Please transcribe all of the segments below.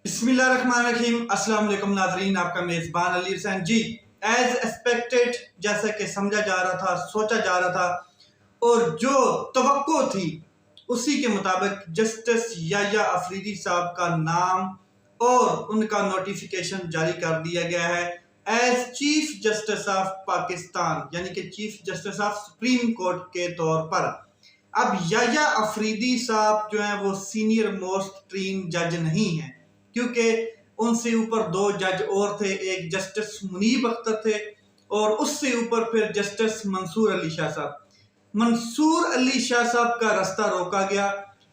बिस्मिल्लाहिर्रहमानिर्रहीम। अस्सलाम वालेकुम नाज़रीन, आपका मेज़बान अली हुसैन जी। एज एक्सपेक्टेड, जैसा कि समझा जा रहा था, सोचा जा रहा था और जो तवक्को थी उसी के मुताबिक जस्टिस याह्या अफरीदी साहब का नाम और उनका नोटिफिकेशन जारी कर दिया गया है as chief justice of Pakistan, यानी कि chief justice of supreme court के तौर पर। अब याह्या अफरीदी साहब जो है वो सीनियर मोस्ट ट्रीन जज नहीं है, क्योंकि उनसे ऊपर दो जज और थे। एक जस्टिस मुनीब अख्तर थे और उससे ऊपर फिर जस्टिस मंसूर अली शाह साहब। मंसूर अली शाह साहब का रास्ता रोका गया।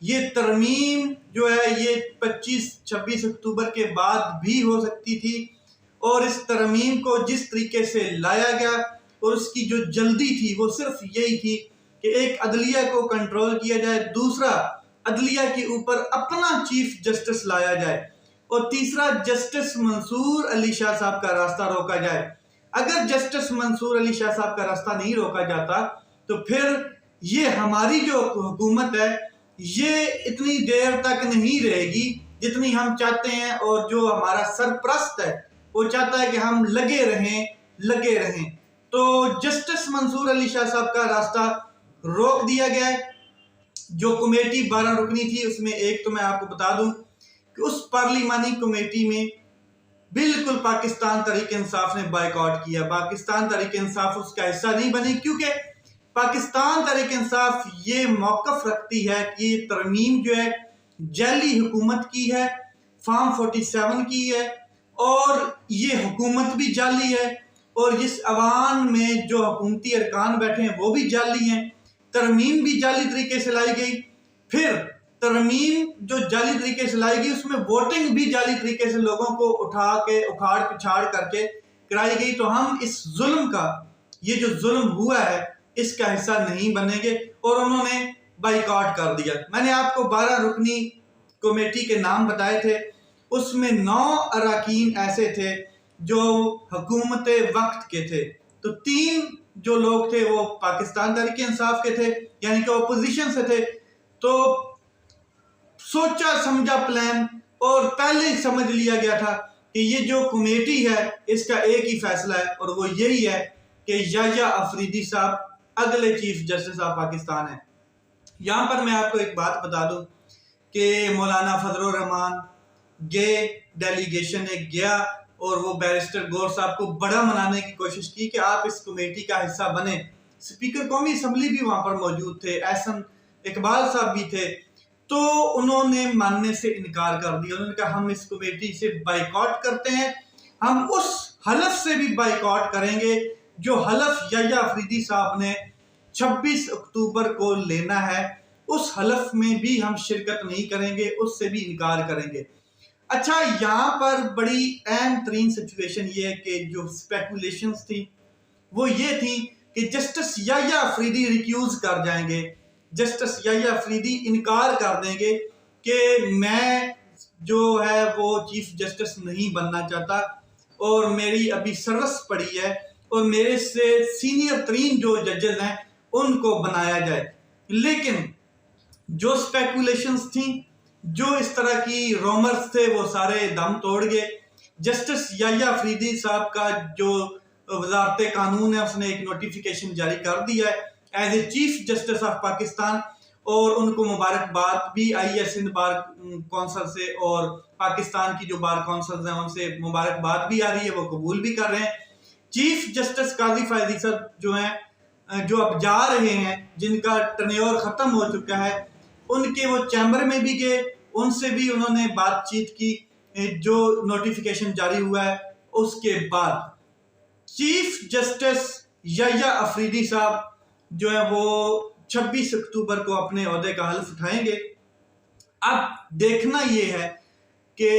ये तरमीम जो है ये 25-26 अक्टूबर के बाद भी हो सकती थी और इस तरमीम को जिस तरीके से लाया गया और उसकी जो जल्दी थी वो सिर्फ यही थी कि एक अदलिया को कंट्रोल किया जाए, दूसरा अदलिया के ऊपर अपना चीफ जस्टिस लाया जाए और तीसरा जस्टिस मंसूर अली शाह साहब का रास्ता रोका जाए। अगर जस्टिस मंसूर अली शाह साहब का रास्ता नहीं रोका जाता तो फिर ये हमारी जो हुकूमत है ये इतनी देर तक नहीं रहेगी जितनी हम चाहते हैं, और जो हमारा सरप्रस्त है वो चाहता है कि हम लगे रहें। तो जस्टिस मंसूर अली शाह साहब का रास्ता रोक दिया गया है। जो कमेटी 12 रुकनी थी उसमें एक तो मैं आपको बता दूं कि उस पार्लिमानी कमेटी में बिल्कुल पाकिस्तान तहरीक इंसाफ ने बायकॉट किया। पाकिस्तान तहरीक इंसाफ उसका हिस्सा नहीं बनी, क्योंकि पाकिस्तान तहरीक इंसाफ ये मौकफ रखती है कि ये तरमीम जो है जाली हुकूमत की है, फॉर्म 47 की है, और ये हुकूमत भी जाली है और इस अवान में जो हुकूमती अरकान बैठे हैं वो भी जाली हैं। तरमीम भी जाली तरीके से लाई गई, फिर तरमीम जो जाली तरीके से लाई गई उसमें वोटिंग भी जाली तरीके से लोगों को उठा के उखाड़ पिछाड़ करके कराई गई। तो हम इस जुल्म का, ये जो जुल्म हुआ है इसका हिस्सा नहीं बनेंगे और उन्होंने बाइकआउट कर दिया। मैंने आपको 12 रुकनी कमेटी के नाम बताए थे, उसमें 9 अरकान ऐसे थे जो हुकूमत वक्त के थे, तो 3 जो लोग थे वो पाकिस्तान तहरीक इंसाफ के थे, यानी कि ओपोजिशन से थे। तो सोचा समझा प्लान और पहले ही समझ लिया गया था कि ये जो कमेटी है इसका एक ही फैसला है और वो यही है कि याह्या अफरीदी साहब अगले चीफ जस्टिस ऑफ पाकिस्तान है। यहां पर मैं आपको एक बात बता दूं कि मौलाना फजलुर रहमान गए, डेलीगेशन एक गया और वो बैरिस्टर गौर साहब को बड़ा मनाने की कोशिश की कि आप इस कमेटी का हिस्सा बने। स्पीकर कौमी असम्बली भी वहां पर मौजूद थे, एहसन इकबाल साहब भी थे, तो उन्होंने मानने से इनकार कर दिया। उन्होंने कहा हम इस कमेटी से बाइकआउट करते हैं, हम उस हलफ से भी बाइकआउट करेंगे जो हलफ याह्या अफरीदी साहब ने 26 अक्टूबर को लेना है, उस हलफ में भी हम शिरकत नहीं करेंगे, उससे भी इनकार करेंगे। अच्छा, यहाँ पर बड़ी अहम तरीन सिचुएशन ये है कि जो स्पेकुलेशंस थी वो ये थी कि जस्टिस याह्या अफरीदी रिक्यूज कर जाएंगे, जस्टिस याह्या अफरीदी इनकार कर देंगे कि मैं जो है वो चीफ जस्टिस नहीं बनना चाहता और मेरी अभी सर्विस पड़ी है और मेरे से सीनियर तरीन जो जजेस हैं उनको बनाया जाए। लेकिन जो स्पेकुलेशंस थी, जो इस तरह की रोमर्स थे, वो सारे दम तोड़ गए। जस्टिस याह्या अफरीदी साहब का जो वजारत कानून है उसने एक नोटिफिकेशन जारी कर दिया है as a chief justice of Pakistan और उनको मुबारकबाद भी आई है सिंध बार कौंसिल से और पाकिस्तान की जो बार कौंसिल हैं उनसे मुबारकबाद भी आ रही है, वो कबूल भी कर रहे हैं। चीफ जस्टिस काजी फैजी साहब जो हैं, जो अब जा रहे हैं, जिनका टर्न्योर खत्म हो चुका है, उनके वो चैम्बर में भी गए, उनसे भी उन्होंने बातचीत की। जो नोटिफिकेशन जारी हुआ है उसके बाद चीफ जस्टिस याह्या अफरीदी साहब जो है वो 26 अक्टूबर को अपने ओहदे का हल्फ उठाएंगे। अब देखना यह है कि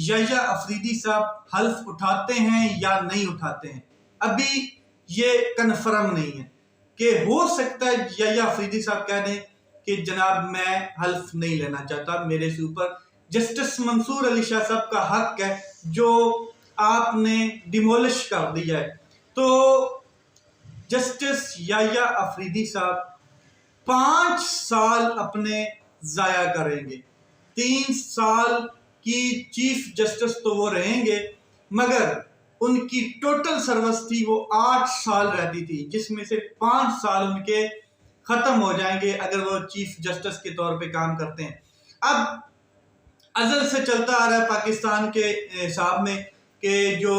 याह्या अफरीदी साहब हल्फ उठाते हैं या नहीं उठाते हैं, अभी ये कन्फर्म नहीं है कि हो सकता है याह्या अफरीदी साहब कह दें कि जनाब मैं हल्फ नहीं लेना चाहता, मेरे से ऊपर जस्टिस मंसूर अली शाह साहब का हक है जो आपने डिमोलिश कर दिया है। तो जस्टिस याह्या अफरीदी साहब 5 साल अपने जाया करेंगे, 3 साल कि चीफ जस्टिस तो वो रहेंगे, मगर उनकी टोटल सर्विस थी वो 8 साल रहती थी, जिसमें से 5 साल उनके खत्म हो जाएंगे अगर वो चीफ जस्टिस के तौर पे काम करते हैं। अब अजल से चलता आ रहा है पाकिस्तान के हिसाब में कि जो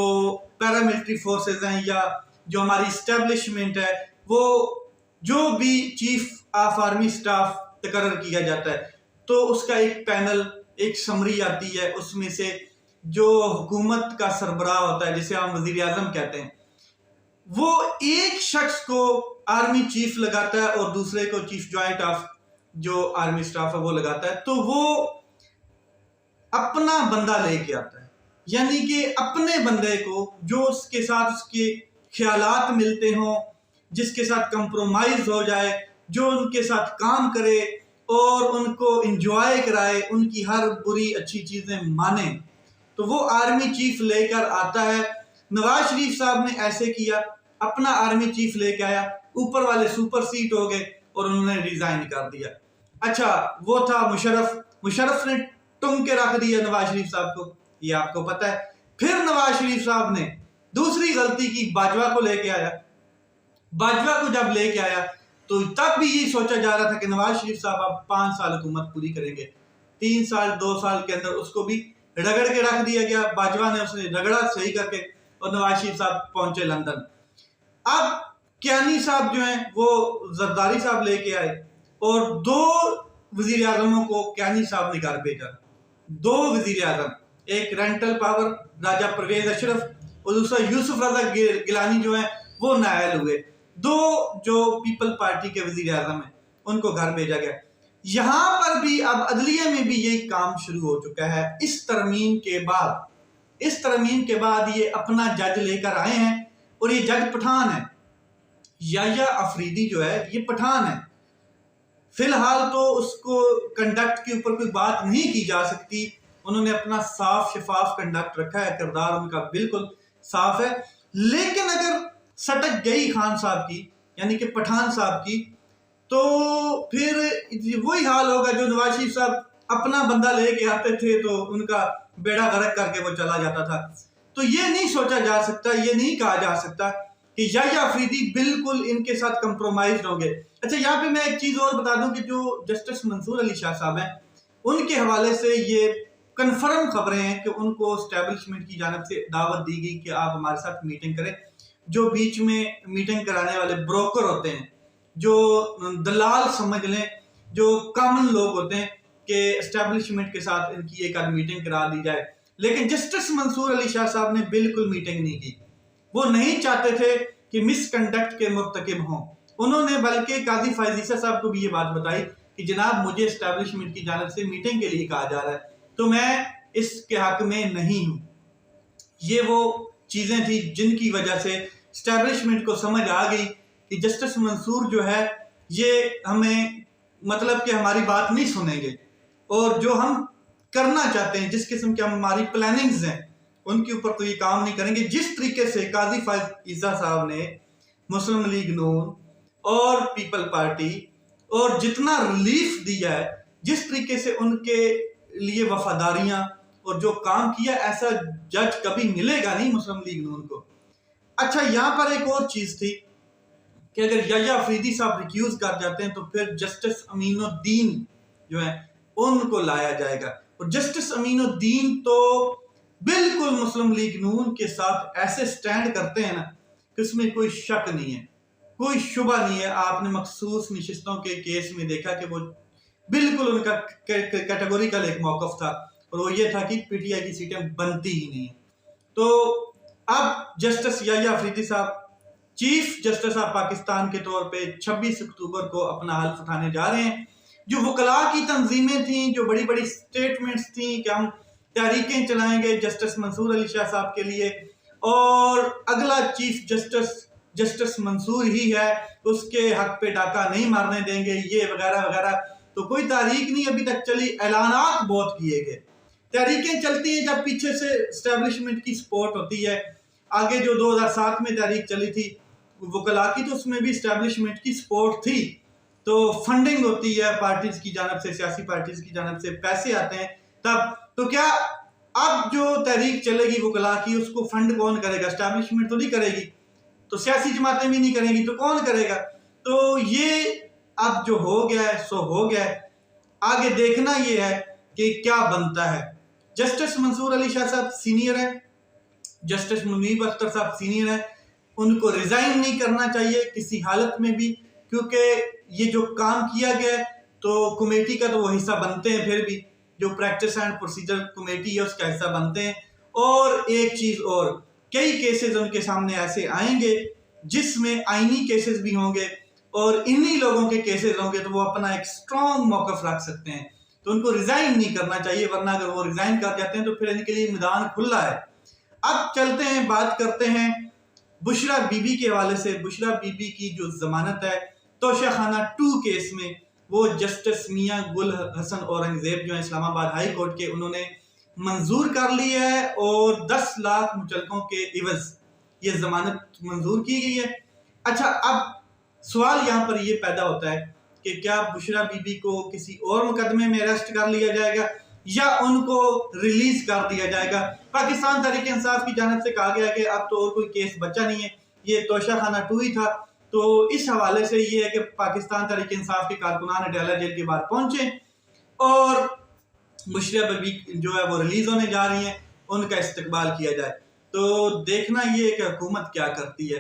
पैरामिलिट्री फोर्सेस हैं या जो हमारी इस्टेब्लिशमेंट है, वो जो भी चीफ ऑफ आर्मी स्टाफ तकर्रर किया जाता है तो उसका एक पैनल, एक समरी आती है, उसमें से जो हुकूमत का सरबराह होता है जिसे हम वजीर आजम कहते हैं, वो एक शख्स को आर्मी चीफ लगाता है और दूसरे को चीफ ज्वाइंट ऑफ जो आर्मी स्टाफ है वो लगाता है। तो वो अपना बंदा लेके आता है, यानी कि अपने बंदे को जो उसके साथ उसके ख्यालात मिलते हों, जिसके साथ कंप्रोमाइज हो जाए, जो उनके साथ काम करे और उनको इंजॉय कराए, उनकी हर बुरी अच्छी चीजें माने, तो वो आर्मी चीफ लेकर आता है। नवाज शरीफ साहब ने ऐसे किया, अपना आर्मी चीफ लेके आया, ऊपर वाले सुपर सीट हो गए और उन्होंने रिजाइन कर दिया। अच्छा, वो था मुशर्रफ ने टुंग के रख दिया नवाज शरीफ साहब को, ये आपको पता है। फिर नवाज शरीफ साहब ने दूसरी गलती की, बाजवा को लेके आया। बाजवा को जब लेके आया तो तब भी ये सोचा जा रहा था कि नवाज शरीफ साहब अब 5 साल हुकूमत पूरी करेंगे, 3 साल 2 साल के अंदर उसको भी रगड़ के रख दिया गया। बाजवा ने उसने रगड़ा सही करके और नवाज शरीफ साहब पहुंचे लंदन। अब कियानी साहब जो हैं वो जरदारी साहब लेके आए और 2 वजीर आजमों को कियानी साहब ने घर भेजा। 2 वजीर आजम, एक रेंटल पावर राजा परवेज अशरफ और दूसरा यूसुफ रजा गिलानी जो है वो नायल हुए। 2 जो पीपल पार्टी के वजीर आजम हैं उनको घर भेजा गया। यहां पर भी अब अदलिया में भी यही काम शुरू हो चुका है। इस तरमीम के बाद ये अपना जज लेकर आए हैं और ये जज पठान है। याह्या अफरीदी जो है ये पठान है। फिलहाल तो उसको कंडक्ट के ऊपर कोई बात नहीं की जा सकती, उन्होंने अपना साफ शफाफ कंडक्ट रखा है, किरदार उनका बिल्कुल साफ है। लेकिन अगर सटक गई खान साहब की, यानी कि पठान साहब की, तो फिर वही हाल होगा जो नवाज शरीफ साहब अपना बंदा लेके आते थे तो उनका बेड़ा गर्क करके वो चला जाता था। तो ये नहीं सोचा जा सकता, ये नहीं कहा जा सकता कि याह्या अफरीदी बिल्कुल इनके साथ कंप्रोमाइज होंगे। अच्छा, यहाँ पे मैं एक चीज और बता दूं कि जो जस्टिस मंसूर अली शाह साहब हैं उनके हवाले से ये कंफर्म खबरें हैं कि उनको एस्टेब्लिशमेंट की जानिब से दावत दी गई कि आप हमारे साथ मीटिंग करें। जो बीच में मीटिंग कराने वाले ब्रोकर होते हैं, जो दलाल समझ लें, जो कॉमन लोग होते हैं कि एस्टेब्लिशमेंट के साथ इनकी एक आध मीटिंग करा दी जाए, लेकिन जस्टिस मंसूर अली शाह साहब ने बिल्कुल मीटिंग नहीं की। वो नहीं चाहते थे कि मिसकंडक्ट के मुर्तकिब हों। उन्होंने बल्कि काजी फायजीसा साहब को भी ये बात बताई कि जनाब मुझे एस्टेब्लिशमेंट की जानिब से मीटिंग के लिए कहा जा रहा है तो मैं इसके हक में नहीं हूं। ये वो चीजें थी जिनकी वजह से एस्टेब्लिशमेंट को समझ आ गई कि जस्टिस मंसूर जो है ये हमें मतलब कि हमारी बात नहीं सुनेंगे और जो हम करना चाहते हैं, जिस किस्म की हमारी प्लानिंग्स हैं, उनके ऊपर तो ये काम नहीं करेंगे। जिस तरीके से काजी फायजीसा साहब ने मुस्लिम लीग नून और पीपल पार्टी और जितना रिलीफ दिया है, जिस तरीके से उनके लिए वफादारियां और जो काम किया, ऐसा जज कभी मिलेगा नहीं मुस्लिम लीग नून को। अच्छा, यहां पर एक और चीज थी कि अगर याह्या अफरीदी साहब रिक्यूज कर जाते हैं तो फिर जस्टिस अमीनुद्दीन जो है उनको लाया जाएगा। और जस्टिस अमीनुद्दीन तो बिल्कुल मुस्लिम लीग नून के साथ ऐसे स्टैंड करते हैं ना कि उसमें कोई शक नहीं है, कोई शुबा नहीं है। आपने मखसूस नशिस्तों के केस में देखा कि वो बिल्कुल उनका कैटेगोरिकल एक मौकफ था और वो ये था कि पीटीआई की सीटें बनती ही नहीं। तो अब जस्टिस याह्या अफरीदी साहब चीफ जस्टिस ऑफ पाकिस्तान के तौर पे 26 अक्टूबर को अपना हल्फ उठाने जा रहे हैं। जो वकला की तंजीमें थी, जो बड़ी बड़ी स्टेटमेंट्स थी कि हम तहरीकें चलाएंगे जस्टिस मंसूर अली शाह साहब के लिए और अगला चीफ जस्टिस मंसूर ही है, उसके हक पे डाका नहीं मारने देंगे, ये वगैरह वगैरह, तो कोई तहरीक नहीं अभी तक चली। ऐलानात बहुत किए गए। तहरीकें चलती हैं जब पीछे से एस्टेब्लिशमेंट की सपोर्ट होती है। आगे जो 2007 में तहरीक चली थी वकला की, तो उसमें भी एस्टेब्लिशमेंट की सपोर्ट थी। तो फंडिंग होती है पार्टीज की जानब से, सियासी पार्टीज की जानब से पैसे आते हैं, तब तो क्या अब जो तहरीक चलेगी वकला की, उसको फंड कौन करेगा? एस्टैब्लिशमेंट तो नहीं करेगी, तो सियासी जमातें भी नहीं करेंगी, तो कौन करेगा? तो ये अब जो हो गया है सो हो गया है। आगे देखना ये है कि क्या बनता है। जस्टिस मंसूर अली शाह साहब सीनियर है, जस्टिस मुनीब अख्तर साहब सीनियर है, उनको रिजाइन नहीं करना चाहिए किसी हालत में भी, क्योंकि ये जो काम किया गया है तो कमेटी का तो वो हिस्सा बनते हैं, फिर भी जो प्रैक्टिस एंड प्रोसीजर कमेटी है उसका हिस्सा बनते हैं। और एक चीज और, कई केसेस उनके सामने ऐसे आएंगे जिसमें आईनी केसेस भी होंगे और इन्हीं लोगों के केसेस होंगे, तो वो अपना एक स्ट्रॉन्ग मौकफ रख सकते हैं। तो उनको रिजाइन नहीं करना चाहिए, वरना अगर वो रिजाइन कर जाते हैं तो फिर इनके लिए मैदान खुला है। अब चलते हैं, बात करते हैं बुशरा बीबी के हवाले से। बुशरा बीबी की जो जमानत है तोशाखाना 2 केस में, वो जस्टिस मियां गुल हसन औरंगजेब जो है इस्लामाबाद हाई कोर्ट के, उन्होंने मंजूर कर ली है और 10 लाख मुचलकों के इवज ये जमानत मंजूर की गई है। अच्छा, अब सवाल यहाँ पर ये पैदा होता है कि क्या बुशरा बीबी को किसी और मुकदमे में अरेस्ट कर लिया जाएगा या उनको रिलीज कर दिया जाएगा? पाकिस्तान तहरीक इंसाफ की जानिब से कहा गया कि अब तो और कोई केस बचा नहीं है, ये तोशाखाना 2 ही था। तो इस हवाले से ये है कि पाकिस्तान तहरीक इंसाफ के कारकुनान अडयाला जेल के बाद पहुंचे और बुशरा बीबी जो है वो रिलीज होने जा रही हैं, उनका इस्तकबाल किया जाए। तो देखना ये है कि हुकूमत क्या करती है,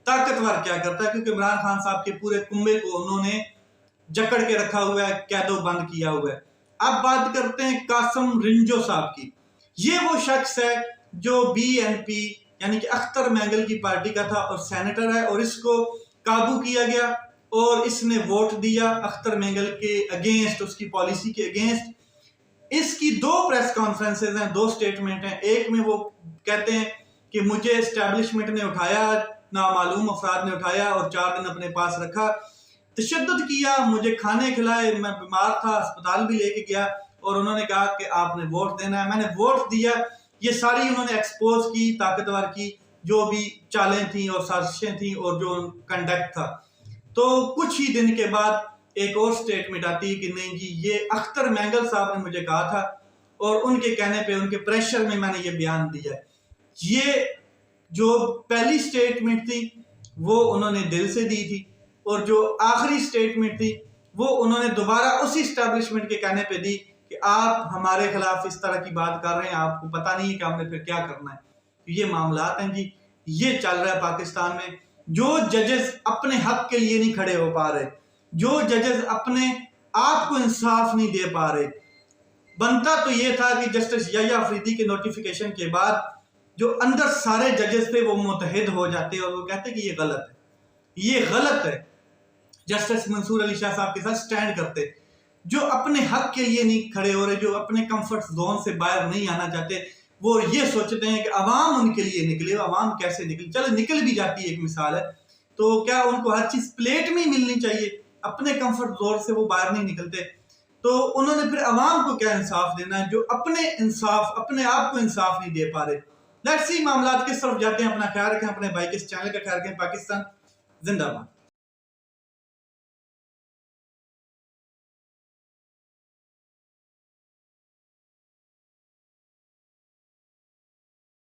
ताकतवर क्या करता है, क्योंकि इमरान खान साहब के पूरे कुंबे को उन्होंने जकड़ के रखा हुआ है, कैदो बंद किया हुआ है। अब बात करते हैं कासम रिंजो साहब की। ये वो शख्स है जो बीएनपी यानी कि अख्तर मैंगल की पार्टी का था और सेनेटर है, और इसको काबू किया गया और इसने वोट दिया अख्तर मैंगल के अगेंस्ट, उसकी पॉलिसी के अगेंस्ट। इसकी 2 प्रेस कॉन्फ्रेंसेज हैं, 2 स्टेटमेंट हैं। एक में वो कहते हैं कि मुझे एस्टैब्लिशमेंट ने उठाया, नामालूम अफराद ने उठाया और 4 दिन अपने पास रखा, तशद्दुद किया, मुझे खाने खिलाए, मैं बीमार था, अस्पताल भी लेके गया और उन्होंने कहा कि आपने वोट देना है। मैंने वोट दिया। ये सारी उन्होंने एक्सपोज की, ताकतवर की जो भी चालें थी और साजिशें थी और जो कंडक्ट था। तो कुछ ही दिन के बाद एक और स्टेटमेंट आती है कि नहीं जी, ये अख्तर मैंगल साहब ने मुझे कहा था और उनके कहने पे, उनके प्रेशर में मैंने ये बयान दिया। ये जो पहली स्टेटमेंट थी वो उन्होंने दिल से दी थी और जो आखिरी स्टेटमेंट थी वो उन्होंने दोबारा उसी एस्टैब्लिशमेंट के कहने पे दी कि आप हमारे खिलाफ इस तरह की बात कर रहे हैं, आपको पता नहीं है कि हमने फिर क्या करना है। तो ये मामलात हैं जी, ये चल रहा है पाकिस्तान में। जो जजेस अपने हक के लिए नहीं खड़े हो पा रहे, जो जजेस अपने आप को इंसाफ नहीं दे पा रहे, बनता तो ये था कि जस्टिस याह्या अफरीदी के नोटिफिकेशन के बाद जो अंदर सारे जजेस थे वो मुतहद हो जाते और वो कहते कि ये गलत है, ये गलत है। जस्टिस मंसूर अली शाह साहब के साथ स्टैंड करते, जो अपने हक के लिए नहीं खड़े हो रहे, जो अपने कंफर्ट जोन से बाहर नहीं आना चाहते, वो ये सोचते हैं कि अवाम उनके लिए निकले। अवाम कैसे निकले? चलो निकल भी जाती है, एक मिसाल है, तो क्या उनको हर चीज प्लेट में ही मिलनी चाहिए? अपने कंफर्ट जोन से वो बाहर नहीं निकलते, तो उन्होंने फिर अवाम को क्या इंसाफ देना है जो अपने इंसाफ, अपने आप को इंसाफ नहीं दे पा रहे। लेट्स सी मामलात किस तरफ जाते हैं। अपना ख्याल रखें, अपने भाई के इस चैनल का ख्याल रखें। पाकिस्तान जिंदाबाद।